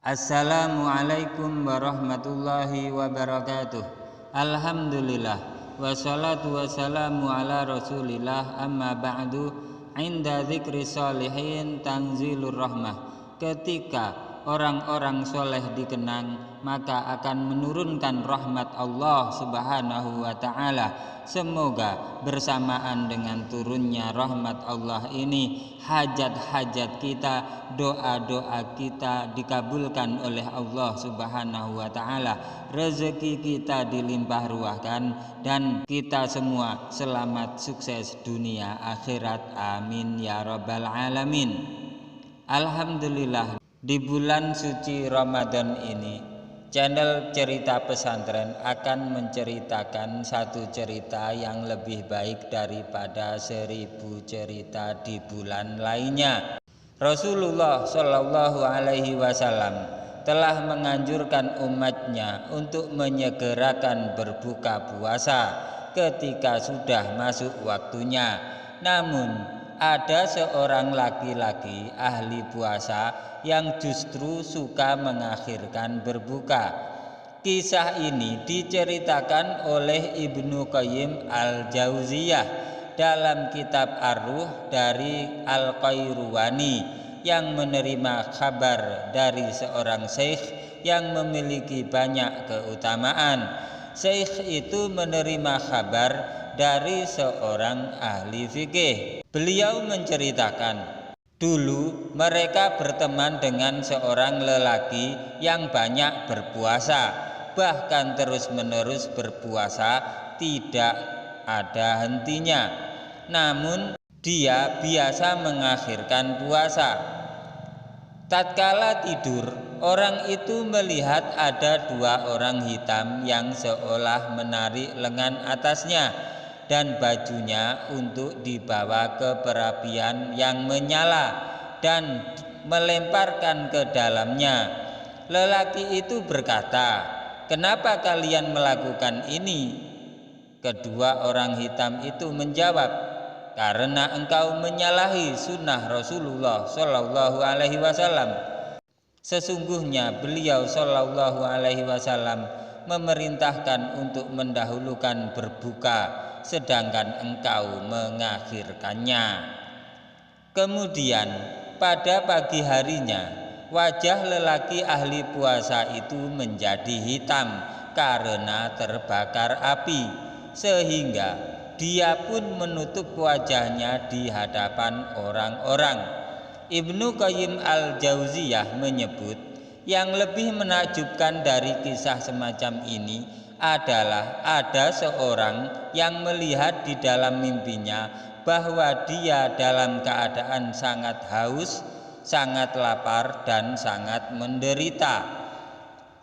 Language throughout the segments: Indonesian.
Assalamualaikum warahmatullahi wabarakatuh. Alhamdulillah wassalatu wassalamu ala rasulillah, amma ba'du. Inda dzikri sholihin tanzilur rahmah. Ketika orang-orang soleh dikenang, maka akan menurunkan rahmat Allah subhanahu wa ta'ala. Semoga bersamaan dengan turunnya rahmat Allah ini, hajat-hajat kita, doa-doa kita dikabulkan oleh Allah subhanahu wa ta'ala, rezeki kita dilimpah ruahkan, dan kita semua selamat sukses dunia akhirat, amin ya rabbal alamin. Alhamdulillah, di bulan suci Ramadan ini channel Cerita Pesantren akan menceritakan satu cerita yang lebih baik daripada 1000 cerita di bulan lainnya. Rasulullah Shallallahu Alaihi Wasallam telah menganjurkan umatnya untuk menyegerakan berbuka puasa ketika sudah masuk waktunya. Namun ada seorang laki-laki ahli puasa yang justru suka mengakhirkan berbuka. Kisah ini diceritakan oleh Ibnu Qayyim al-Jauziyah dalam kitab Ar-Ruh dari Al-Qayruwani, yang menerima kabar dari seorang syekh yang memiliki banyak keutamaan. Syekh itu menerima kabar dari seorang ahli fikih. Beliau menceritakan, dulu mereka berteman dengan seorang lelaki yang banyak berpuasa, bahkan terus-menerus berpuasa, tidak ada hentinya. Namun dia biasa mengakhirkan puasa. Tatkala tidur, orang itu melihat ada 2 orang hitam yang seolah menarik lengan atasnya dan bajunya untuk dibawa ke perapian yang menyala dan melemparkan ke dalamnya. Lelaki itu berkata, "Kenapa kalian melakukan ini?" Kedua orang hitam itu menjawab, "Karena engkau menyalahi sunnah Rasulullah Shallallahu Alaihi Wasallam. Sesungguhnya beliau Shallallahu Alaihi Wasallam memerintahkan untuk mendahulukan berbuka, sedangkan engkau mengakhirkannya." Kemudian pada pagi harinya, wajah lelaki ahli puasa itu menjadi hitam karena terbakar api, sehingga dia pun menutup wajahnya di hadapan orang-orang. Ibnu Qayyim al-Jauziyah menyebut, yang lebih menakjubkan dari kisah semacam ini adalah ada seorang yang melihat di dalam mimpinya bahwa dia dalam keadaan sangat haus, sangat lapar, dan sangat menderita.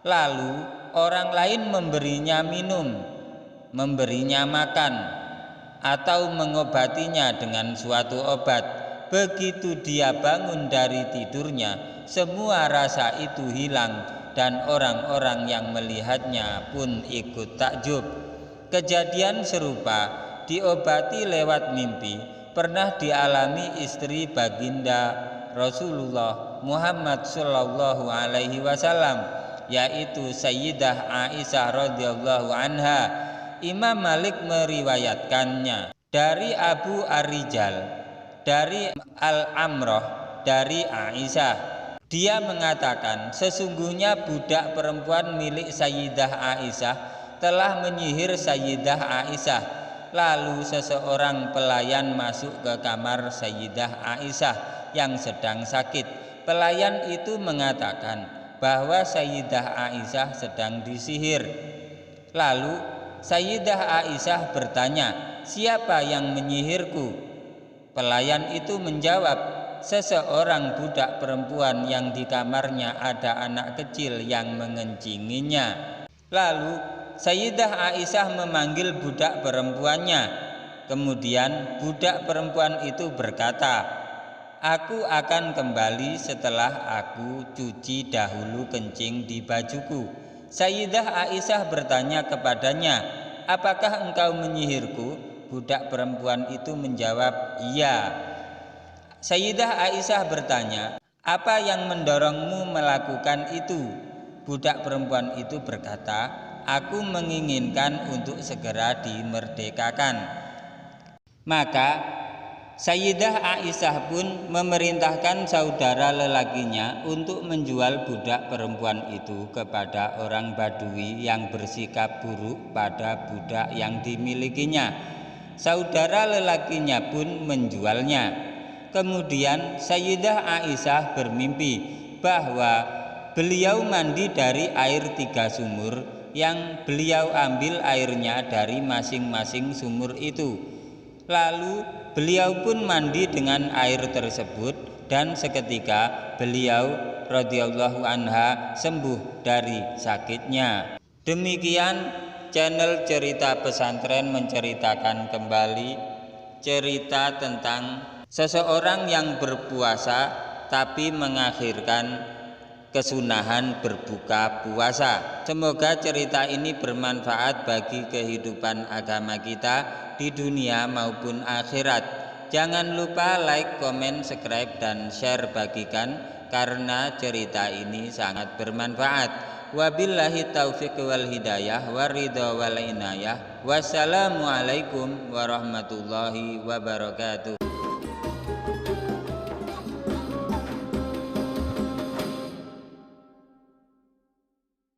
Lalu orang lain memberinya minum, memberinya makan, atau mengobatinya dengan suatu obat. Begitu dia bangun dari tidurnya, semua rasa itu hilang, dan orang-orang yang melihatnya pun ikut takjub. Kejadian serupa diobati lewat mimpi pernah dialami istri baginda Rasulullah Muhammad Shallallahu Alaihi Wasallam, yaitu Sayyidah Aisyah radhiyallahu anha. Imam Malik meriwayatkannya dari Abu Ar-Rijal, dari Al-Amroh, dari Aisyah. Dia mengatakan, sesungguhnya budak perempuan milik Sayyidah Aisyah telah menyihir Sayyidah Aisyah. Lalu seseorang pelayan masuk ke kamar Sayyidah Aisyah yang sedang sakit. Pelayan itu mengatakan bahwa Sayyidah Aisyah sedang disihir. Lalu Sayyidah Aisyah bertanya, "Siapa yang menyihirku?" Pelayan itu menjawab, "Seseorang budak perempuan yang di kamarnya ada anak kecil yang mengencinginya." Lalu Sayyidah Aisyah memanggil budak perempuannya. Kemudian budak perempuan itu berkata, "Aku akan kembali setelah aku cuci dahulu kencing di bajuku." Sayyidah Aisyah bertanya kepadanya, "Apakah engkau menyihirku?" Budak perempuan itu menjawab, "Iya." Sayyidah Aisyah bertanya, "Apa yang mendorongmu melakukan itu?" Budak perempuan itu berkata, "Aku menginginkan untuk segera dimerdekakan." Maka Sayyidah Aisyah pun memerintahkan saudara lelakinya untuk menjual budak perempuan itu kepada orang Badui yang bersikap buruk pada budak yang dimilikinya. Saudara lelakinya pun menjualnya. Kemudian Sayyidah Aisyah bermimpi bahwa beliau mandi dari air 3 sumur yang beliau ambil airnya dari masing-masing sumur itu. Lalu beliau pun mandi dengan air tersebut dan seketika beliau radhiyallahu anha sembuh dari sakitnya. Demikian channel Cerita Pesantren menceritakan kembali cerita tentang seseorang yang berpuasa tapi mengakhirkan kesunahan berbuka puasa. Semoga cerita ini bermanfaat bagi kehidupan agama kita di dunia maupun akhirat. Jangan lupa like, komen, subscribe, dan share, bagikan karena cerita ini sangat bermanfaat. Wabillahi taufiq wal hidayah waridho wal inayah. Wassalamualaikum warahmatullahi wabarakatuh.